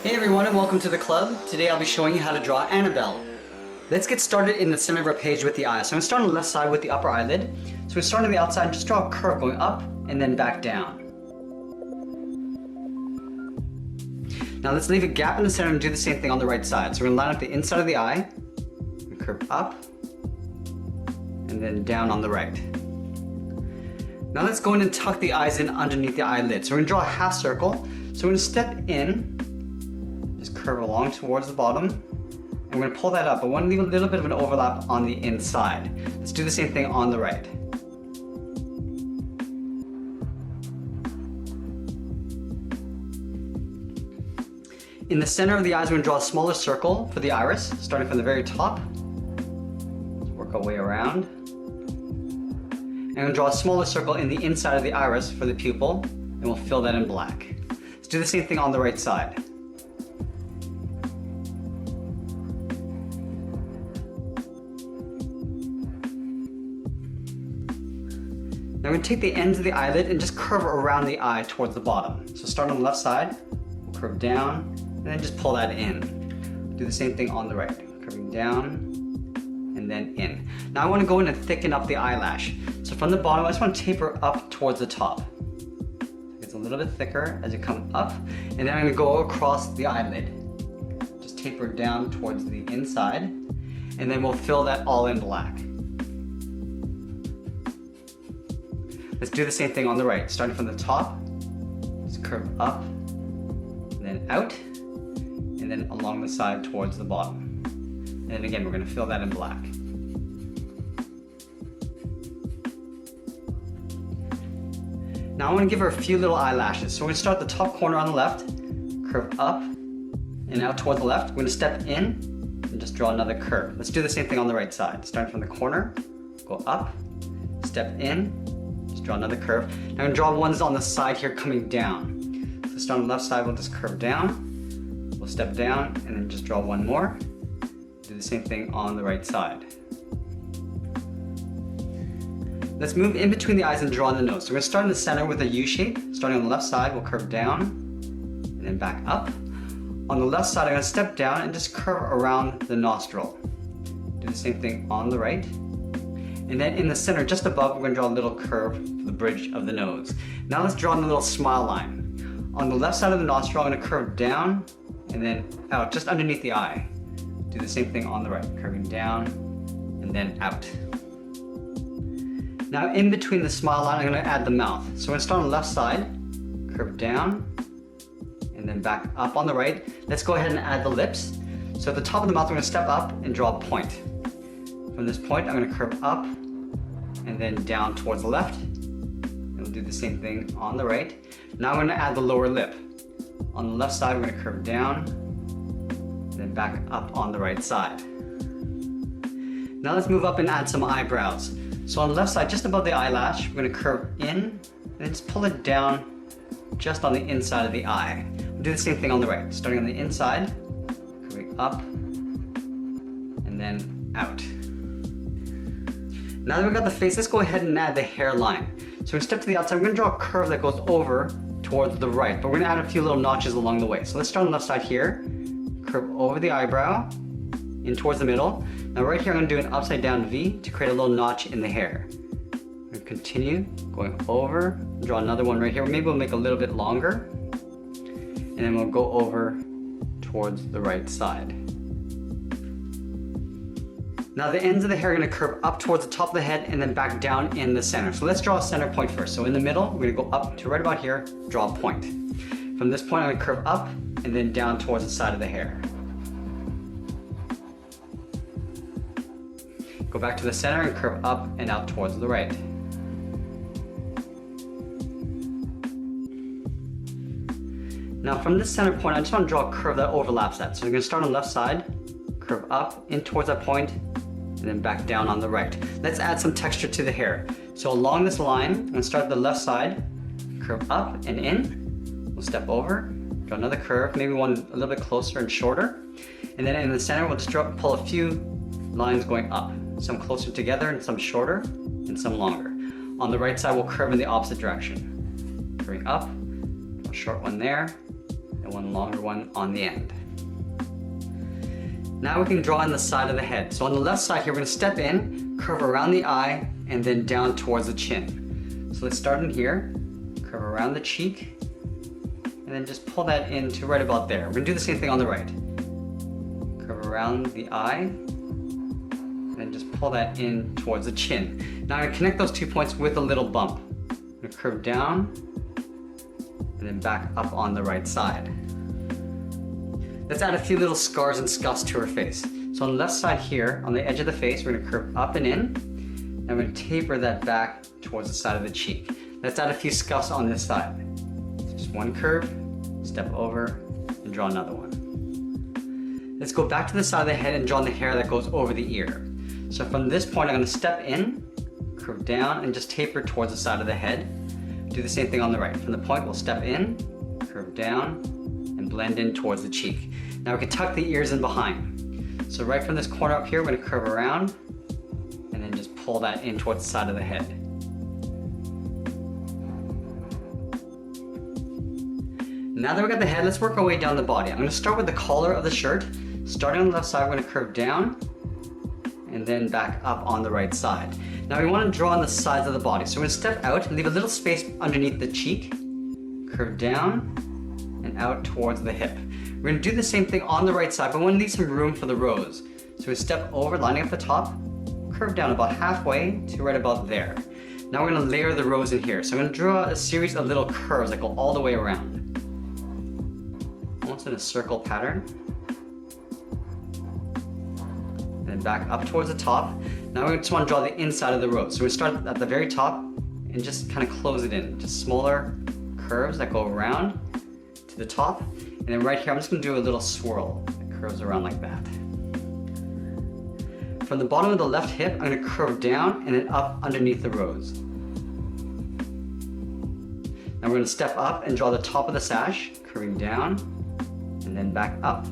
Hey everyone and welcome to the club. Today I'll be showing you how to draw Annabelle. Let's get started in the center of our page with the eye. So I'm going to start on the left side with the upper eyelid. So we start on the outside and just draw a curve going up and then back down. Now let's leave a gap in the center and do the same thing on the right side. So we're going to line up the inside of the eye, and curve up, and then down on the right. Now let's go in and tuck the eyes in underneath the eyelid. So we're going to draw a half circle. So we're going to step in, just curve along towards the bottom, and we're going to pull that up. I want to leave a little bit of an overlap on the inside. Let's do the same thing on the right. In the center of the eyes, we're going to draw a smaller circle for the iris, starting from the very top. Let's work our way around. And we'll draw a smaller circle in the inside of the iris for the pupil, and we'll fill that in black. Let's do the same thing on the right side. Now we're going to take the ends of the eyelid and just curve around the eye towards the bottom. So start on the left side, we'll curve down, and then just pull that in. Do the same thing on the right, curving down and then in. Now I want to go in and thicken up the eyelash. So from the bottom, I just want to taper up towards the top. It's a little bit thicker as you come up, and then I'm going to go across the eyelid. Just taper down towards the inside, and then we'll fill that all in black. Let's do the same thing on the right, starting from the top, just curve up, and then out, and then along the side towards the bottom. And then again, we're going to fill that in black. Now I want to give her a few little eyelashes. So we're going to start at the top corner on the left, curve up, and out towards the left. We're going to step in and just draw another curve. Let's do the same thing on the right side. Starting from the corner, go up, step in, just draw another curve. Now I'm going to draw ones on the side here coming down. So start on the left side, we'll just curve down, we'll step down, and then just draw one more. Do the same thing on the right side. Let's move in between the eyes and draw the nose. So we're going to start in the center with a U shape. Starting on the left side, we'll curve down and then back up. On the left side, I'm going to step down and just curve around the nostril. Do the same thing on the right. And then in the center, just above, we're going to draw a little curve for the bridge of the nose. Now let's draw a little smile line. On the left side of the nostril, I'm going to curve down and then out, just underneath the eye. Do the same thing on the right, curving down and then out. Now in between the smile line, I'm going to add the mouth. So we're going to start on the left side, curve down, and then back up on the right. Let's go ahead and add the lips. So at the top of the mouth, we're going to step up and draw a point. From this point, I'm going to curve up and then down towards the left. And we'll do the same thing on the right. Now we're going to add the lower lip. On the left side, we're going to curve down, then back up on the right side. Now let's move up and add some eyebrows. So on the left side, just above the eyelash, we're going to curve in and then just pull it down just on the inside of the eye. We'll do the same thing on the right, starting on the inside, curving up and then out. Now that we've got the face, let's go ahead and add the hairline. So we're going to step to the outside, we're going to draw a curve that goes over towards the right, but we're going to add a few little notches along the way. So let's start on the left side here, curve over the eyebrow, in towards the middle. Now right here I'm going to do an upside down V to create a little notch in the hair. I'm going to continue going over, draw another one right here. Maybe we'll make a little bit longer, and then we'll go over towards the right side. Now the ends of the hair are going to curve up towards the top of the head and then back down in the center. So let's draw a center point first. So in the middle, we're going to go up to right about here, draw a point. From this point I'm going to curve up and then down towards the side of the hair. Go back to the center and curve up and out towards the right. Now from this center point, I just want to draw a curve that overlaps that. So we're going to start on the left side, curve up in towards that point, and then back down on the right. Let's add some texture to the hair. So along this line, I'm going to start at the left side, curve up and in. We'll step over, draw another curve, maybe one a little bit closer and shorter. And then in the center, we'll just pull a few lines going up. Some closer together and some shorter and some longer. On the right side, we'll curve in the opposite direction. Curving up, a short one there, and and one longer one on the end. Now we can draw in the side of the head. So on the left side here, we're going to step in, curve around the eye, and then down towards the chin. So let's start in here, curve around the cheek, and then just pull that in to right about there. We're going to do the same thing on the right. Curve around the eye, and then just pull that in towards the chin. Now I'm going to connect those 2 points with a little bump. I'm going to curve down, and then back up on the right side. Let's add a few little scars and scuffs to her face. So on the left side here, on the edge of the face, we're going to curve up and in, and we're going to taper that back towards the side of the cheek. Let's add a few scuffs on this side. So just one curve, step over, and draw another one. Let's go back to the side of the head and draw the hair that goes over the ear. So from this point, I'm going to step in, curve down, and just taper towards the side of the head. Do the same thing on the right. From the point, we'll step in, curve down, and blend in towards the cheek. Now we can tuck the ears in behind. So right from this corner up here, we're going to curve around and then just pull that in towards the side of the head. Now that we got the head, let's work our way down the body. I'm going to start with the collar of the shirt. Starting on the left side, we're going to curve down and then back up on the right side. Now we want to draw on the sides of the body. So we're going to step out and leave a little space underneath the cheek, curve down and out towards the hip. We're going to do the same thing on the right side, but we want to leave some room for the rose. So we step over, lining up the top, curve down about halfway to right about there. Now we're going to layer the rose in here. So I'm going to draw a series of little curves that go all the way around, almost in a circle pattern. And then back up towards the top. Now we just want to draw the inside of the rose. So we start at the very top and just kind of close it in. Just smaller curves that go around to the top. And then right here, I'm just going to do a little swirl that curves around like that. From the bottom of the left hip, I'm going to curve down and then up underneath the rose. Now we're going to step up and draw the top of the sash, curving down and then back up.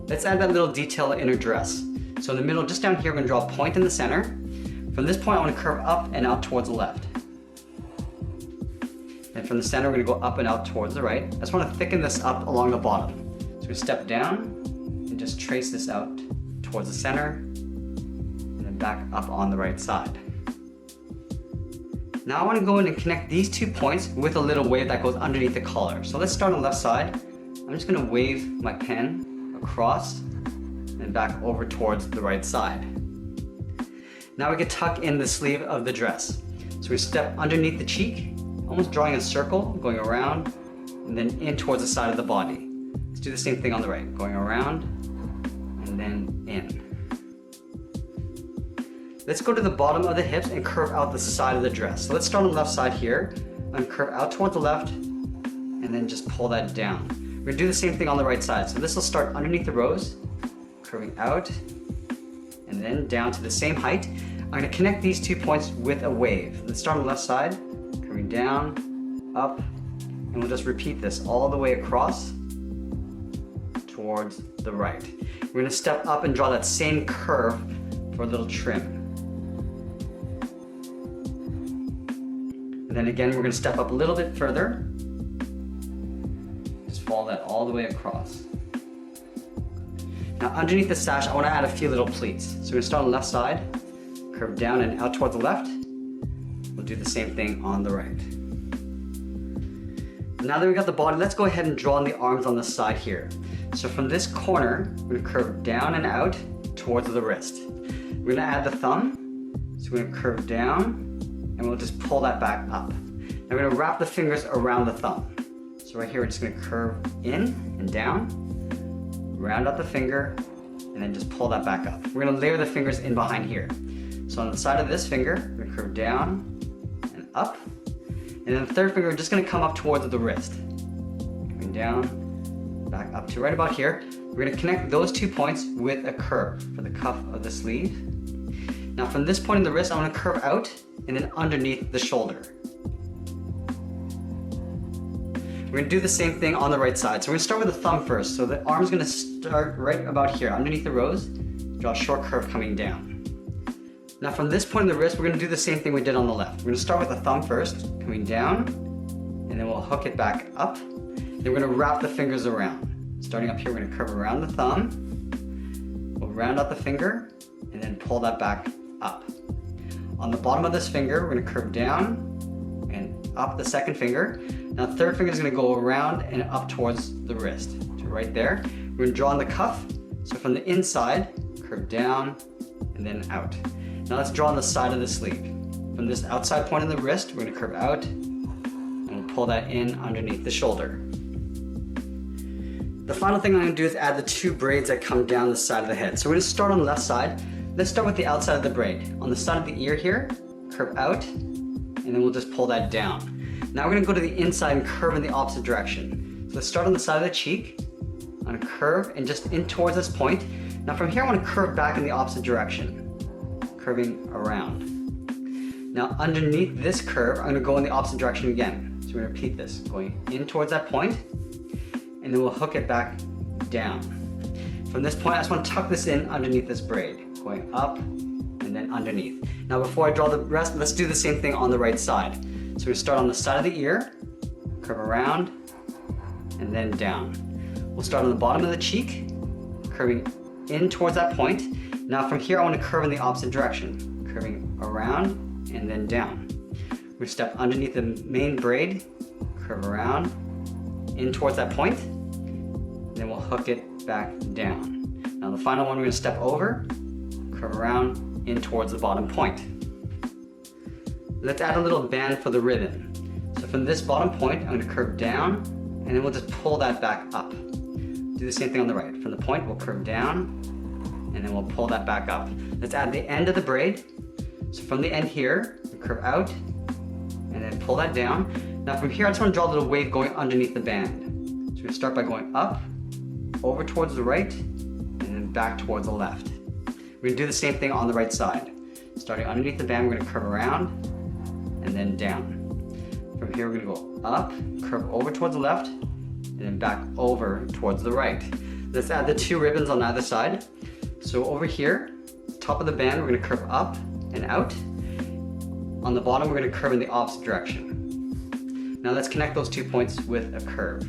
Let's add that little detail in her dress. So in the middle, just down here, we're going to draw a point in the center. From this point, I want to curve up and out towards the left. And from the center, we're going to go up and out towards the right. I just want to thicken this up along the bottom. So we step down and just trace this out towards the center and then back up on the right side. Now I want to go in and connect these 2 points with a little wave that goes underneath the collar. So let's start on the left side. I'm just going to wave my pen across and back over towards the right side. Now we can tuck in the sleeve of the dress. So we step underneath the cheek, almost drawing a circle, going around, and then in towards the side of the body. Let's do the same thing on the right, going around, and then in. Let's go to the bottom of the hips and curve out the side of the dress. So let's start on the left side here, and curve out towards the left, and then just pull that down. We're gonna do the same thing on the right side. So this will start underneath the rose, curving out, and then down to the same height. I'm gonna connect these 2 points with a wave. Let's start on the left side, curving down, up, and we'll just repeat this all the way across towards the right. We're going to step up and draw that same curve for a little trim. And then again, we're going to step up a little bit further. Just follow that all the way across. Now underneath the sash, I want to add a few little pleats. So we're going to start on the left side, curve down and out towards the left. We'll do the same thing on the right. Now that we got the body, let's go ahead and draw on the arms on the side here. So from this corner, we're going to curve down and out towards the wrist. We're going to add the thumb. So we're going to curve down and we'll just pull that back up. Now we're going to wrap the fingers around the thumb. So right here, we're just going to curve in and down, round out the finger, and then just pull that back up. We're going to layer the fingers in behind here. So on the side of this finger, we're going to curve down and up. And then the third finger, we're just going to come up towards the wrist. Coming down, back up to right about here. We're going to connect those 2 points with a curve for the cuff of the sleeve. Now from this point in the wrist, I want to curve out and then underneath the shoulder. We're going to do the same thing on the right side. So we're going to start with the thumb first. So the arm's going to start right about here, underneath the rose. Draw a short curve coming down. Now from this point in the wrist, we're going to do the same thing we did on the left. We're going to start with the thumb first, coming down, and then we'll hook it back up. And Then we're gonna wrap the fingers around. Starting up here, we're gonna curve around the thumb. We'll round out the finger and then pull that back up. On the bottom of this finger, we're gonna curve down and up the second finger. Now the third finger is gonna go around and up towards the wrist. So right there. We're gonna draw on the cuff. So from the inside, curve down and then out. Now let's draw on the side of the sleeve. From this outside point of the wrist, we're gonna curve out and we'll pull that in underneath the shoulder. The final thing I'm gonna do is add the 2 braids that come down the side of the head. So we're gonna start on the left side. Let's start with the outside of the braid. On the side of the ear here, curve out, and then we'll just pull that down. Now we're gonna go to the inside and curve in the opposite direction. So let's start on the side of the cheek. I'm gonna curve and just in towards this point. Now from here I wanna curve back in the opposite direction, curving around. Now underneath this curve, I'm gonna go in the opposite direction again. So we're gonna repeat this, going in towards that point, and then we'll hook it back down. From this point, I just want to tuck this in underneath this braid, going up and then underneath. Now before I draw the rest, let's do the same thing on the right side. So we're gonna start on the side of the ear, curve around, and then down. We'll start on the bottom of the cheek, curving in towards that point. Now from here, I want to curve in the opposite direction, curving around and then down. We step underneath the main braid, curve around, in towards that point, then we'll hook it back down. Now the final one, we're gonna step over, curve around, in towards the bottom point. Let's add a little band for the ribbon. So from this bottom point, I'm gonna curve down, and then we'll just pull that back up. Do the same thing on the right. From the point, we'll curve down, and then we'll pull that back up. Let's add the end of the braid. So from the end here, we curve out, and then pull that down. Now from here, I just want to draw a little wave going underneath the band. So we're gonna start by going up, over towards the right, and then back towards the left. We're gonna do the same thing on the right side. Starting underneath the band, we're gonna curve around, and then down. From here, we're gonna go up, curve over towards the left, and then back over towards the right. Let's add the 2 ribbons on either side. So over here, top of the band, we're gonna curve up and out. On the bottom, we're gonna curve in the opposite direction. Now let's connect those 2 points with a curve.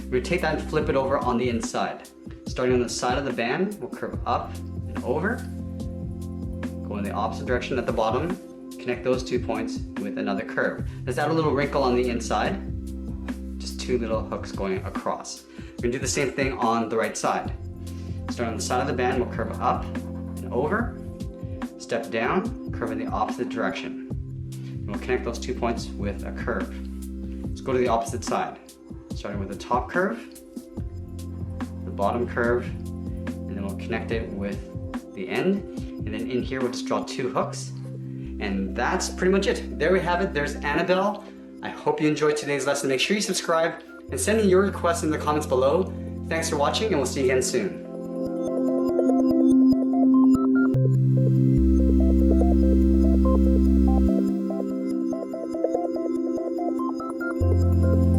We're gonna take that and flip it over on the inside. Starting on the side of the band, we'll curve up and over, go in the opposite direction at the bottom, connect those 2 points with another curve. Let's add a little wrinkle on the inside, just 2 little hooks going across. We're gonna do the same thing on the right side. Starting on the side of the band, we'll curve up and over, step down, curve in the opposite direction. And we'll connect those 2 points with a curve. Let's go to the opposite side. Starting with the top curve, the bottom curve, and then we'll connect it with the end. And then in here, we'll just draw 2 hooks. And that's pretty much it. There we have it. There's Annabelle. I hope you enjoyed today's lesson. Make sure you subscribe and send in your requests in the comments below. Thanks for watching, and we'll see you again soon.